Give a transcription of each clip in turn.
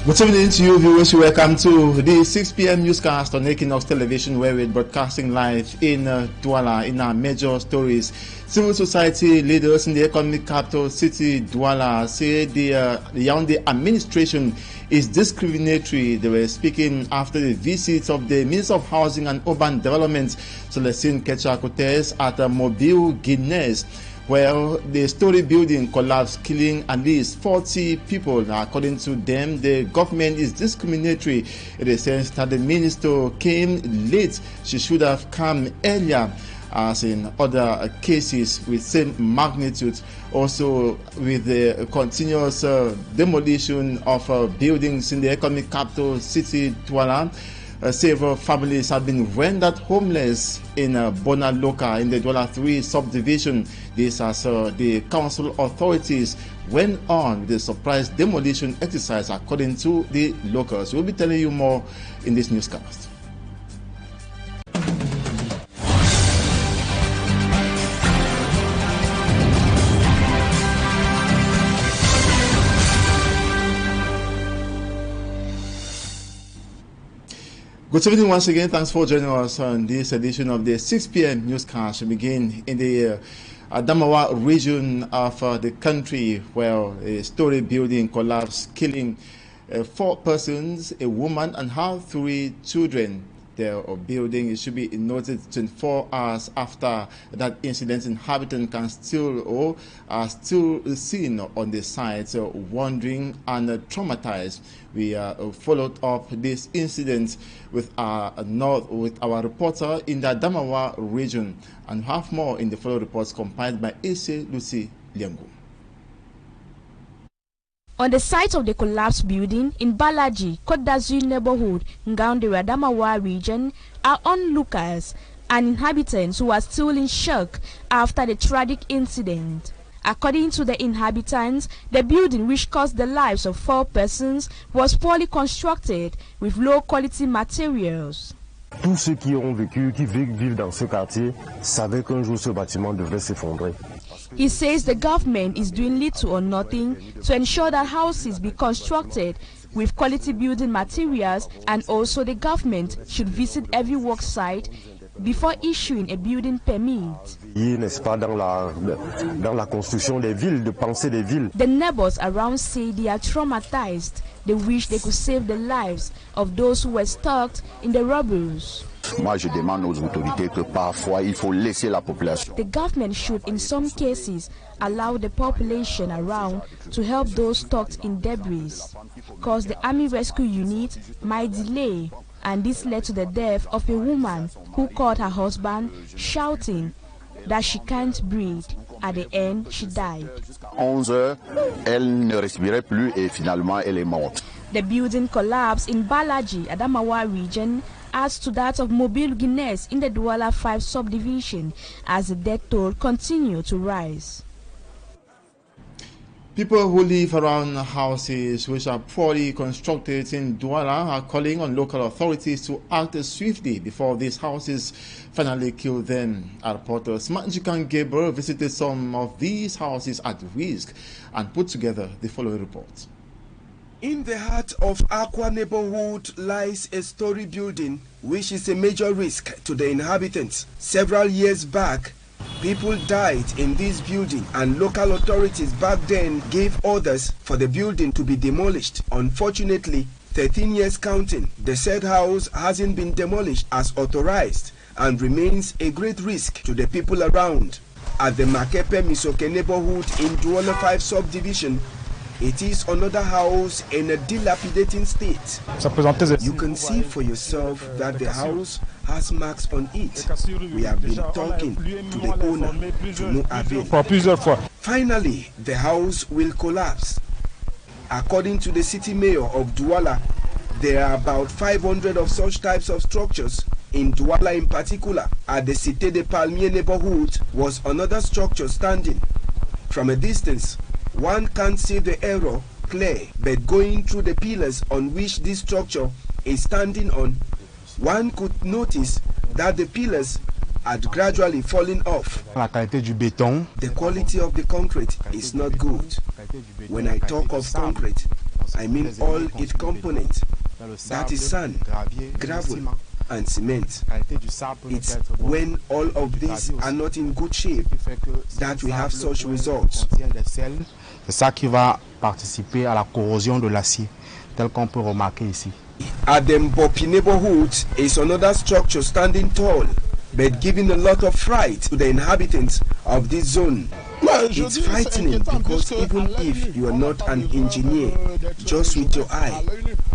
Good evening to you viewers. Welcome to the 6 p.m. newscast on Equinoxe television, where we're broadcasting live in Douala. In our major stories, civil society leaders in the economic capital city Douala say the Yaoundé administration is discriminatory. They were speaking after the visit of the Minister of Housing and Urban Development, Celestine Kecha-Cortez, at Mobile, Guinness, where the story building collapsed, killing at least 40 people. According to them, the government is discriminatory in the sense that the minister came late. She should have come earlier, as in other cases with same magnitude. Also, with the continuous demolition of buildings in the economic capital city Douala, several families have been rendered homeless in Bonaloka in the Douala 3 subdivision. This as the council authorities went on with the surprise demolition exercise, according to the locals. We'll be telling you more in this newscast. Good evening once again. Thanks for joining us on this edition of the 6 p.m. newscast. We begin in the Adamawa region of the country, where a story building collapsed, killing 4 persons, a woman and her 3 children. The building, it should be noted, 24 hours after that incident, inhabitants can still are still seen on the site, wandering and traumatized. We followed up this incident with our reporter in the Adamawa region, and have more in the follow reports compiled by Ese Lucy Liangu. On the site of the collapsed building in Balaji, Côte d'Azur neighborhood, Ngaoundé, Adamawa region, are onlookers and inhabitants who are still in shock after the tragic incident. According to the inhabitants, the building, which cost the lives of 4 persons, was poorly constructed with low-quality materials. Tous ceux qui ont vécu, qui vivent dans ce quartier, savaient qu'un jour ce bâtiment devrait s'effondrer. He says the government is doing little or nothing to ensure that houses be constructed with quality building materials, and also the government should visit every work site before issuing a building permit. N'est-ce pas dans la construction des villes, de penser des villes. The neighbors around say they are traumatized. They wish they could save the lives of those who were stuck in the rubble. Moi, je demande aux autorités que parfois il faut laisser la population. The government should, in some cases, allow the population around to help those stuck in debris, because the Army Rescue Unit might delay, and this led to the death of a woman who called her husband, shouting that she can't breathe. At the end, she died. 11 heures, elle ne respirait plus et finalement elle est morte. The building collapsed in Balaji, Adamawa region, adds to that of Mobile, Guinness in the Douala 5 subdivision, as the death toll continued to rise. People who live around houses which are poorly constructed in Douala are calling on local authorities to act swiftly before these houses finally kill them. Our reporter Smanjikan Gabriel visited some of these houses at risk and put together the following report. In the heart of Aqua neighborhood lies a story building which is a major risk to the inhabitants. Several years back, people died in this building, and local authorities back then gave orders for the building to be demolished. Unfortunately, 13 years counting, the said house hasn't been demolished as authorized and remains a great risk to the people around. At the Makepe Misoke neighborhood in Douala 5 subdivision, it is another house in a dilapidating state. You can see for yourself that the house has marks on it. We have been talking to the owner to no avail. Finally, the house will collapse. According to the city mayor of Douala, there are about 500 of such types of structures. In Douala in particular, at the Cité de Palmier neighborhood was another structure standing. From a distance, one can't see the error clear, but going through the pillars on which this structure is standing on, one could notice that the pillars had gradually fallen off. The quality of the concrete is not good. When I talk of concrete, I mean all its components, that is sand, gravel, and cement. It's when all of these are not in good shape that we have such results. C'est ça qui va participer à la corrosion de l'acier, tel qu'on peut remarquer ici. At the Mbopi neighborhood is another structure standing tall, but giving a lot of fright to the inhabitants of this zone. It's frightening because even if you are not an engineer, just with your eye,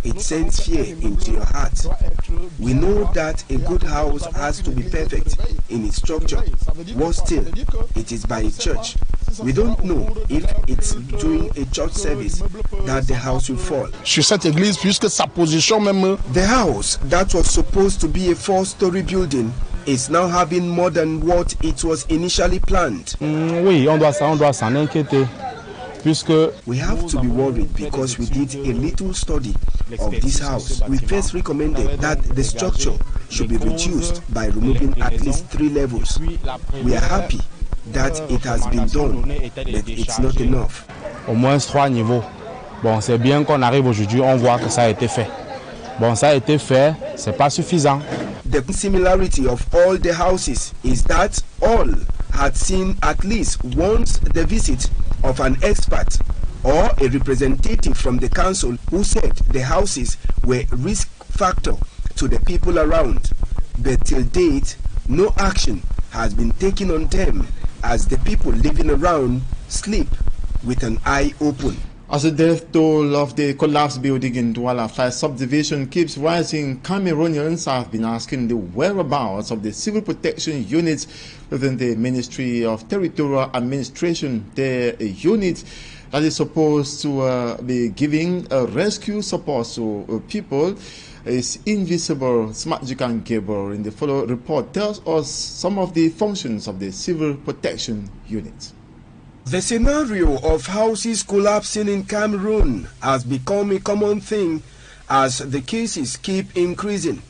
it sends fear into your heart. We know that a good house has to be perfect in its structure. Worse still, it is by a church. We don't know if it's during a church service that the house will fall. The house that was supposed to be a 4-story building is now having more than what it was initially planned. Oui, on doit s'en inquiéter. We have to be worried because we did a little study of this house. We first recommended that the structure should be reduced by removing at least 3 levels. We are happy that it has been done, but it's not enough. Au moins 3 niveaux. Bon, c'est bien qu'on arrive aujourd'hui, on voit que ça a été fait. Bon, ça a été fait, c'est pas suffisant. The similarity of all the houses is that all had seen at least once the visit of an expert or a representative from the council who said the houses were risk factor to the people around. But till date, no action has been taken on them as the people living around sleep with an eye open. As the death toll of the collapsed building in Douala 5 subdivision keeps rising, Cameroonians have been asking the whereabouts of the civil protection units within the Ministry of Territorial Administration. The unit that is supposed to be giving rescue support to people is invisible. Smatjikan Gable in the follow report tells us some of the functions of the civil protection unit. The scenario of houses collapsing in Cameroon has become a common thing as the cases keep increasing.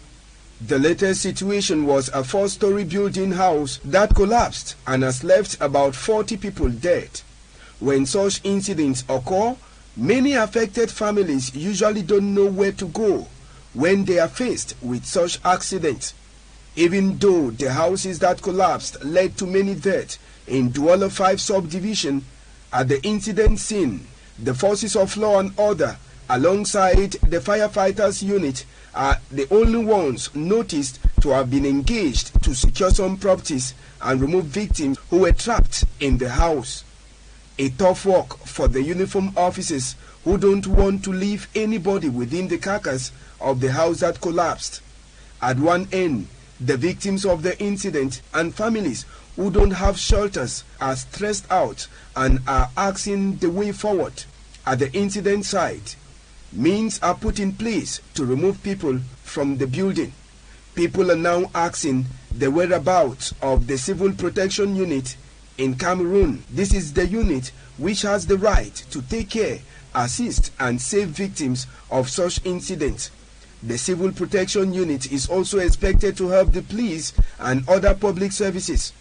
The latest situation was a 4-story building house that collapsed and has left about 40 people dead. When such incidents occur, many affected families usually don't know where to go when they are faced with such accidents. Even though the houses that collapsed led to many deaths in Douala 5 subdivision, at the incident scene, the forces of law and order alongside the firefighters unit are the only ones noticed to have been engaged to secure some properties and remove victims who were trapped in the house. A tough work for the uniformed officers who don't want to leave anybody within the carcass of the house that collapsed. At one end, the victims of the incident and families who don't have shelters are stressed out and are asking the way forward. At the incident site, means are put in place to remove people from the building. People are now asking the whereabouts of the Civil Protection Unit in Cameroon. This is the unit which has the right to take care, assist and save victims of such incidents. The Civil Protection Unit is also expected to help the police and other public services.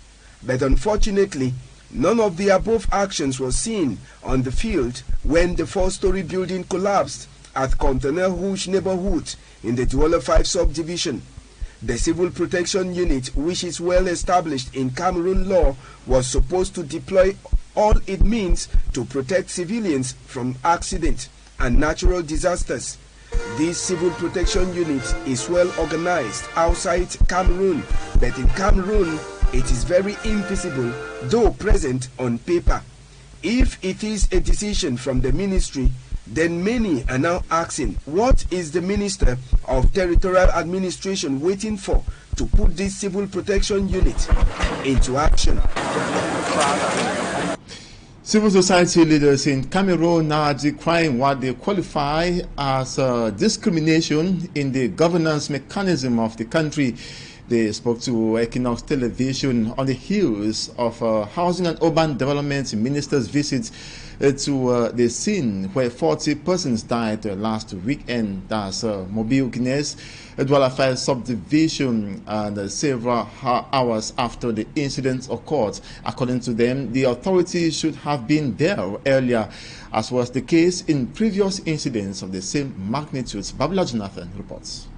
But unfortunately, none of the above actions was seen on the field when the 4-story building collapsed at Conteneur Rouge neighborhood in the Douala 5 subdivision. The Civil Protection Unit, which is well established in Cameroon law, was supposed to deploy all it means to protect civilians from accidents and natural disasters. This Civil Protection Unit is well organized outside Cameroon, but in Cameroon, it is very invisible, though present on paper. If it is a decision from the ministry, then many are now asking, what is the Minister of Territorial Administration waiting for to put this Civil Protection Unit into action? Civil society leaders in Cameroon are decrying what they qualify as discrimination in the governance mechanism of the country. They spoke to Equinoxe television on the heels of Housing and Urban Development Minister's visit to the scene where 40 persons died last weekend. That's Mobile Guinness, Douala 5 subdivision, and several hours after the incident occurred. According to them, the authorities should have been there earlier, as was the case in previous incidents of the same magnitude. Babila Jonathan reports.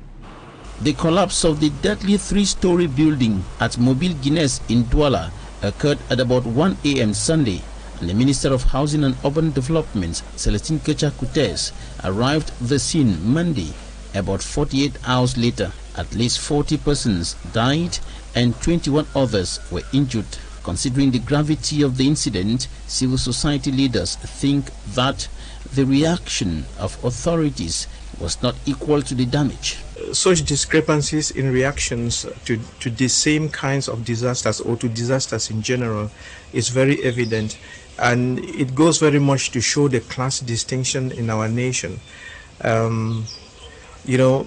The collapse of the deadly three-story building at Mobile Guinness in Douala occurred at about 1 a.m. Sunday, and the Minister of Housing and Urban Development, Celestine Kecha-Kutes, arrived at the scene Monday. About 48 hours later, at least 40 persons died and 21 others were injured. Considering the gravity of the incident, civil society leaders think that the reaction of authorities was not equal to the damage. Such discrepancies in reactions to the same kinds of disasters or to disasters in general is very evident, and it goes very much to show the class distinction in our nation. You know,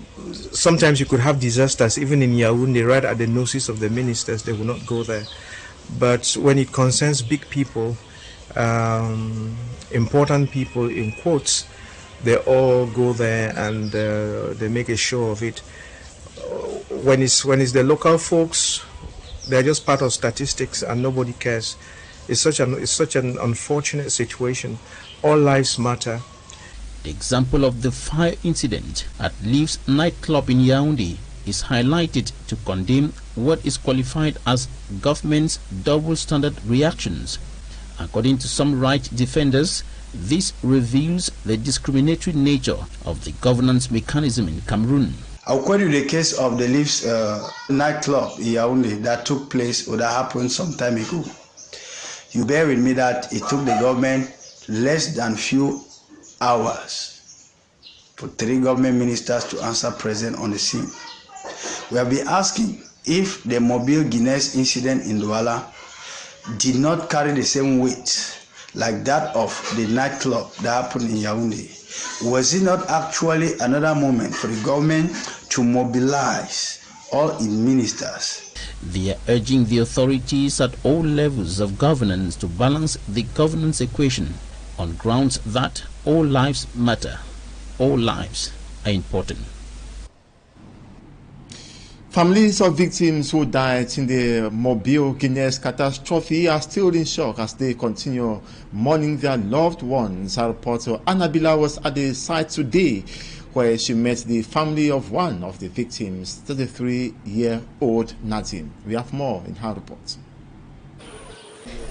sometimes you could have disasters even in Yaoundé right at the noses of the ministers. They will not go there. But when it concerns big people, important people in quotes, they all go there and they make a show of it. When it's the local folks, they're just part of statistics and nobody cares. It's such an unfortunate situation. All lives matter. The example of the fire incident at Leaves nightclub in Yaoundé is highlighted to condemn what is qualified as government's double standard reactions. According to some right defenders, this reveals the discriminatory nature of the governance mechanism in Cameroon. According to the case of the Leaves nightclub in Yaoundé that took place or that happened some time ago, you bear with me that it took the government less than few hours for 3 government ministers to answer present on the scene. We have been asking if the Mobile Guinness incident in Douala did not carry the same weight like that of the nightclub that happened in Yaoundé. Was it not actually another moment for the government to mobilize all its ministers? They are urging the authorities at all levels of governance to balance the governance equation on grounds that all lives matter. All lives are important. Families of victims who died in the Mobile Guinness catastrophe are still in shock as they continue mourning their loved ones. Our reporter Annabella was at the site today where she met the family of one of the victims, 33-year-old Nadine. We have more in her report.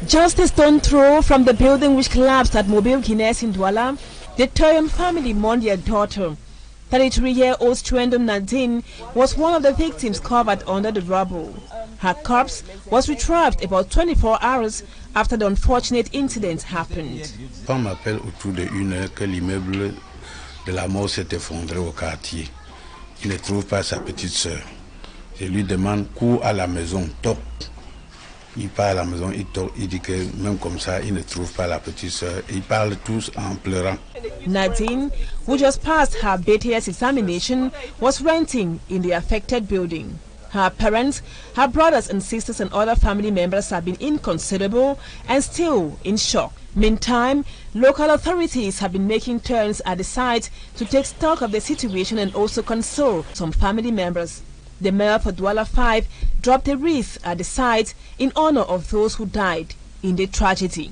Just a stone throw from the building which collapsed at Mobile Guinness in Douala, the Toyon family mourned their daughter. 33-year-old Struendo Nadine was one of the victims covered under the rubble. Her corpse was retrieved about 24 hours after the unfortunate incident happened. On m'appelle autour de 1 heure que l'immeuble de la mort s'est effondré au quartier. Il ne trouve pas sa petite sœur. Je lui demande cours à la maison, top. Il part à la maison, il dit que même comme ça, il ne trouve pas la petite sœur. Ils parlent tous en pleurant. Nadine, who just passed her BTS examination, was renting in the affected building. Her parents, her brothers and sisters and other family members have been inconsolable and still in shock. Meantime, local authorities have been making turns at the site to take stock of the situation and also console some family members. The mayor for Douala 5 dropped a wreath at the site in honor of those who died in the tragedy.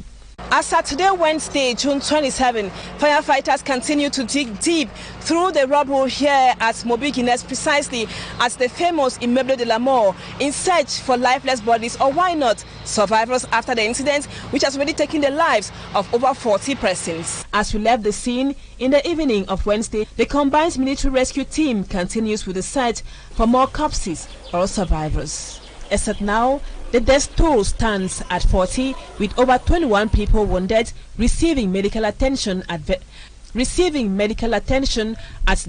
As at today, Wednesday, June 27, firefighters continue to dig deep through the rubble here at Mobile Guinness, precisely at the famous Immeuble de la Mort, in search for lifeless bodies, or why not survivors after the incident, which has already taken the lives of over 40 persons. As we left the scene in the evening of Wednesday, the combined military rescue team continues with the search for more corpses or survivors. As at now, the death toll stands at 40, with over 21 people wounded, receiving medical attention at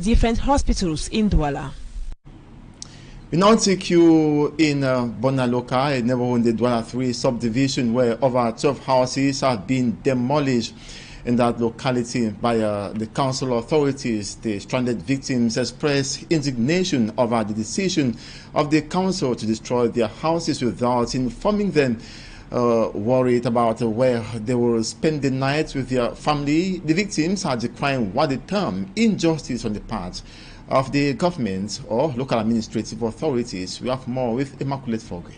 different hospitals in Douala. We now take you in Bonaloka, a neighborhood in the Douala 3 subdivision where over 12 houses have been demolished. in that locality by the council authorities. The stranded victims expressed indignation over the decision of the council to destroy their houses without informing them. Worried about where they will spend the night with their family, the victims are decrying what they term injustice on the part of the government or local administrative authorities. We have more with Immaculate Fogre.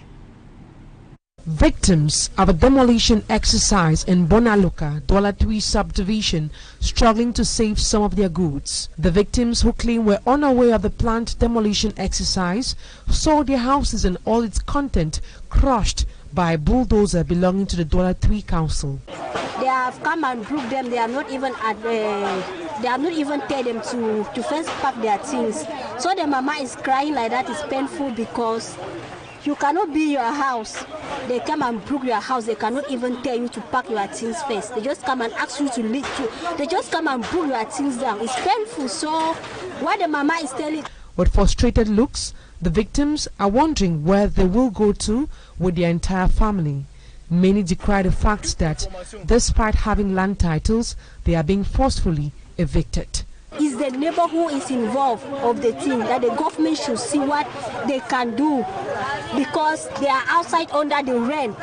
Victims of a demolition exercise in Bonaluka, Douala 3 subdivision, struggling to save some of their goods. The victims, who claim were unaware of the planned demolition exercise, saw their houses and all its content crushed by a bulldozer belonging to the Douala 3 council. They have come and broke them. They are not even tell them to first pack their things. So the mama is crying like that. It's painful because you cannot be your house. They come and broke your house. They cannot even tell you to pack your things first. They just come and ask you to leave. They just come and broke your things down. It's painful. So what the mama is telling. With frustrated looks, the victims are wondering where they will go to with their entire family. Many decry the fact that, despite having land titles, they are being forcefully evicted. It's the neighbor who is involved of the thing that the government should see what they can do, because they are outside under the rent.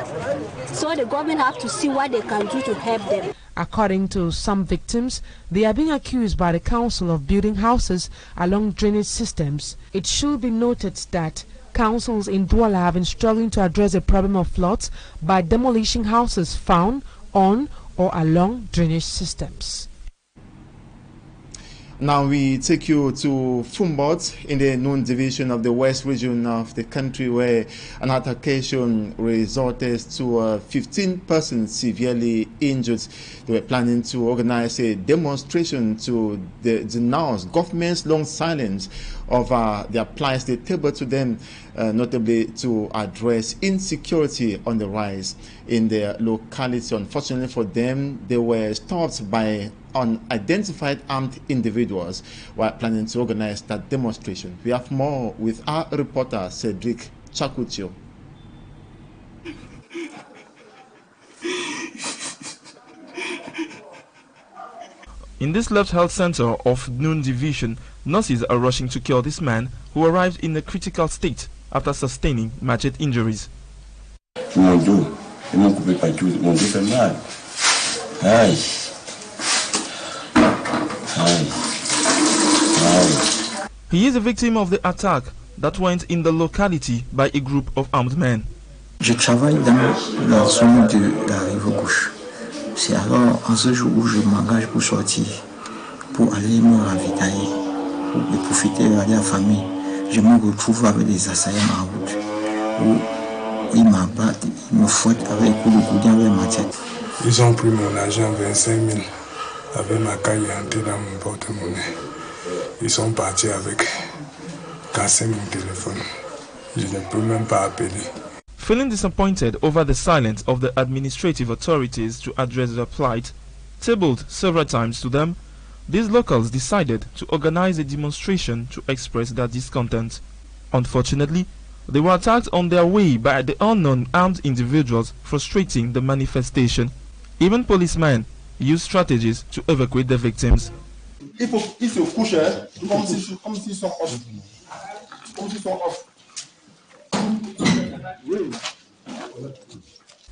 So the government have to see what they can do to help them. According to some victims, they are being accused by the council of building houses along drainage systems. It should be noted that councils in Douala have been struggling to address the problem of floods by demolishing houses found on or along drainage systems. Now we take you to Fumbot in the Nous division of the West region of the country, where an altercation resulted to 15 persons severely injured. They were planning to organize a demonstration to denounce government's long silence over their plights they tabled to them, notably to address insecurity on the rise in their locality. Unfortunately for them, they were stopped by unidentified armed individuals while planning to organize that demonstration. We have more with our reporter Cedric Chakutio. In this left health center of Nous division, nurses are rushing to cure this man who arrived in a critical state after sustaining machete injuries. He is a victim of the attack that went in the locality by a group of armed men. Je travaille dans la zone de la rive gauche. C'est alors en ce jour où je m'engage pour sortir, pour aller me ravitailler, pour profiter de la famille. Je me retrouve avec des assaillants en route, où ils m'abattent, ils me fouettent avec un coup de coude avec ma tête. Ils ont pris mon argent 25 000 avec ma caille entrée dans mon porte-monnaie. Ils sont partis avec, cassé mon téléphone. Je ne peux même pas appeler. Feeling disappointed over the silence of the administrative authorities to address their plight, tabled several times to them, these locals decided to organize a demonstration to express their discontent. Unfortunately, they were attacked on their way by the unknown armed individuals, frustrating the manifestation. Even policemen used strategies to evacuate the victims. Ils se couchent comme s'ils sont off. Comme s'ils sont off.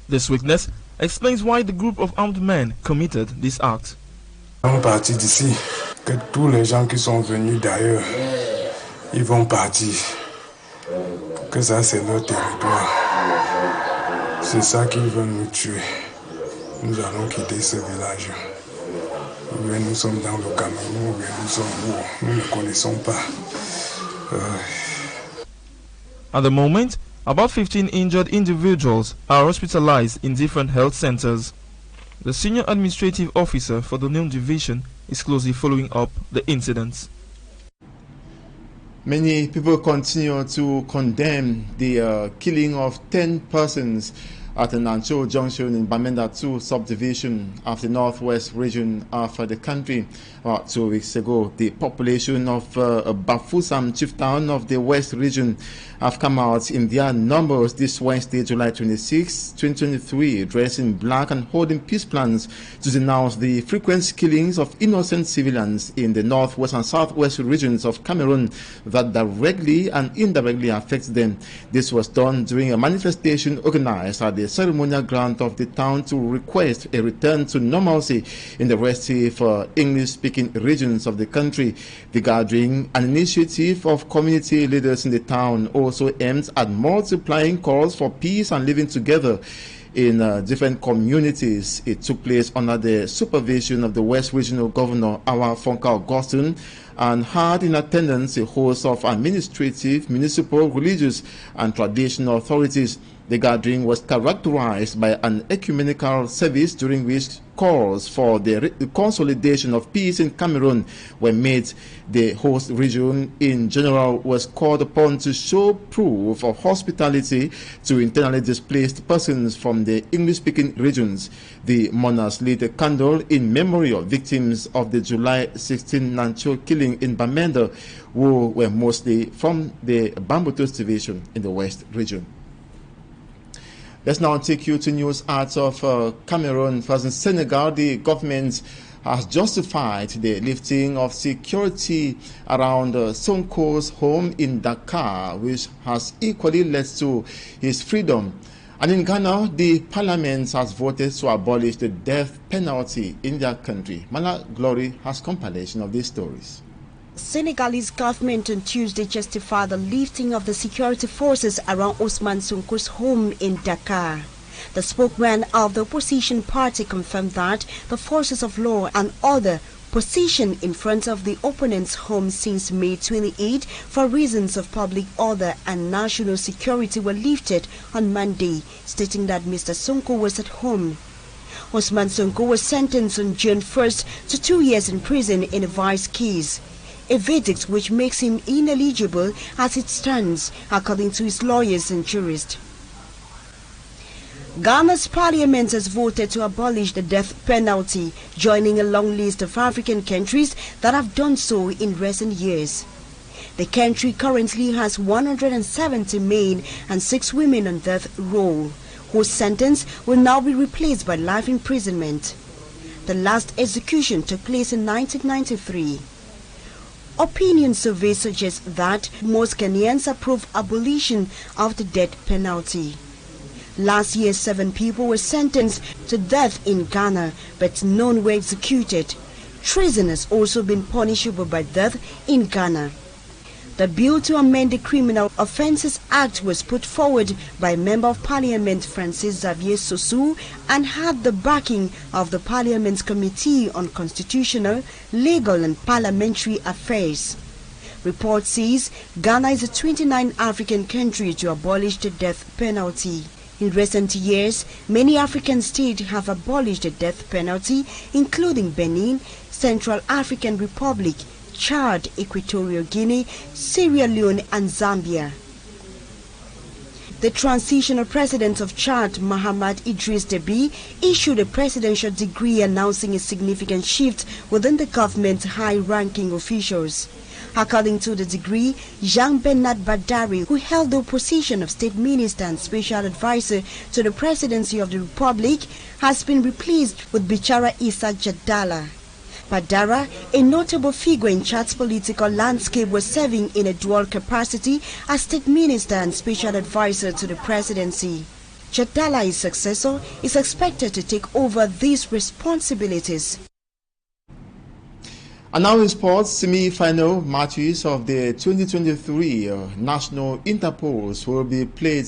This weakness explains why the group of armed men committed this act. On partit d'ici, que tous les gens qui sont venus d'ailleurs, ils vont partir. Que ça c'est leur territoire. C'est ça qu'ils veulent nous tuer. Nous allons quitter ce village. Ou bien nous sommes dans le Cameroun, ou bien nous sommes où nous ne connaissons pas. At the moment, about 15 injured individuals are hospitalized in different health centers. The senior administrative officer for the Nous division is closely following up the incidents. Many people continue to condemn the killing of 10 persons at the Nancho Junction in Bamenda 2 subdivision of the northwest region of the country. About 2 weeks ago, the population of Bafusam chief town of the west region have come out in their numbers this Wednesday, July 26, 2023, dressed in black and holding peace plans to denounce the frequent killings of innocent civilians in the northwest and southwest regions of Cameroon that directly and indirectly affects them. This was done during a manifestation organized at the ceremonial ground of the town to request a return to normalcy in the restive English-speaking regions of the country. The gathering, an initiative of community leaders in the town, also aims at multiplying calls for peace and living together in different communities. It took place under the supervision of the West Regional Governor, Awa Fonka Augustine, and had in attendance a host of administrative, municipal, religious, and traditional authorities. The gathering was characterized by an ecumenical service during which calls for the consolidation of peace in Cameroon were made. The host region in general was called upon to show proof of hospitality to internally displaced persons from the English-speaking regions. The mourners lit a candle in memory of victims of the July 16 Nancho killing in Bamenda, who were mostly from the Bambutus division in the west region. Let's now take you to news out of Cameroon. First, in Senegal, the government has justified the lifting of security around Sonko's home in Dakar, which has equally led to his freedom. And in Ghana, the parliament has voted to abolish the death penalty in their country. Mala Glory has compilation of these stories. Senegalese government on Tuesday justified the lifting of the security forces around Ousmane Sonko's home in Dakar. The spokesman of the opposition party confirmed that the forces of law and order positioned in front of the opponent's home since May 28 for reasons of public order and national security were lifted on Monday, stating that Mr. Sonko was at home. Ousmane Sonko was sentenced on June 1st to 2 years in prison in a vice case, a verdict which makes him ineligible as it stands, according to his lawyers and jurists. Ghana's parliament has voted to abolish the death penalty, joining a long list of African countries that have done so in recent years. The country currently has 170 men and 6 women on death row, whose sentence will now be replaced by life imprisonment. The last execution took place in 1993. Opinion surveys suggest that most Ghanaians approve abolition of the death penalty. Last year, 7 people were sentenced to death in Ghana, but none were executed. Treason has also been punishable by death in Ghana. The bill to amend the Criminal Offences Act was put forward by Member of Parliament Francis Xavier Sossou and had the backing of the Parliament's Committee on Constitutional, Legal and Parliamentary Affairs. Report says Ghana is the 29th African country to abolish the death penalty. In recent years, many African states have abolished the death penalty, including Benin, Central African Republic, Chad, Equatorial Guinea, Sierra Leone and Zambia. The transitional president of Chad, Mahamat Idriss Deby, issued a presidential decree announcing a significant shift within the government's high-ranking officials. According to the decree, Jean-Bernard Badari, who held the position of state minister and special advisor to the presidency of the republic, has been replaced with Bichara Issa Jadala. Badara, a notable figure in Chad's political landscape, was serving in a dual capacity as state minister and special advisor to the presidency. Jadala, his successor, is expected to take over these responsibilities. And now in sports, semi-final matches of the 2023 National Interpols will be played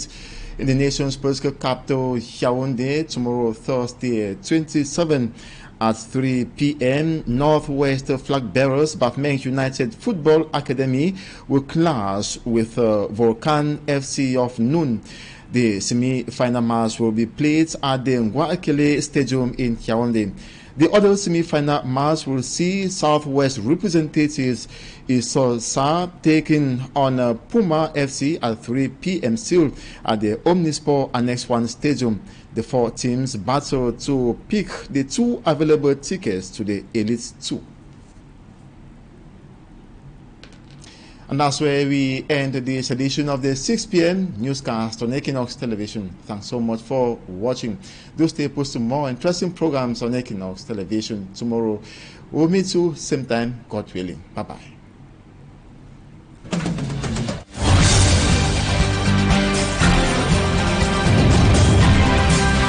in the nation's political capital, Yaoundé, tomorrow, Thursday, 27 at 3 p.m. Northwest flag bearers Bafmeng United Football Academy will clash with Volcan FC of Nous. The semi-final match will be played at the Guayaquil Stadium in Yaoundé. The other semi-final match will see Southwest representatives Isolsa taking on Puma FC at 3 p.m. still at the Omnisport Annex 1 Stadium. The 4 teams battle to pick the 2 available tickets to the Elite 2. And that's where we end this edition of the 6 p.m. newscast on Equinoxe Television. Thanks so much for watching. Do stay posted to more interesting programs on Equinoxe Television tomorrow. We'll meet you same time, God willing. Bye-bye.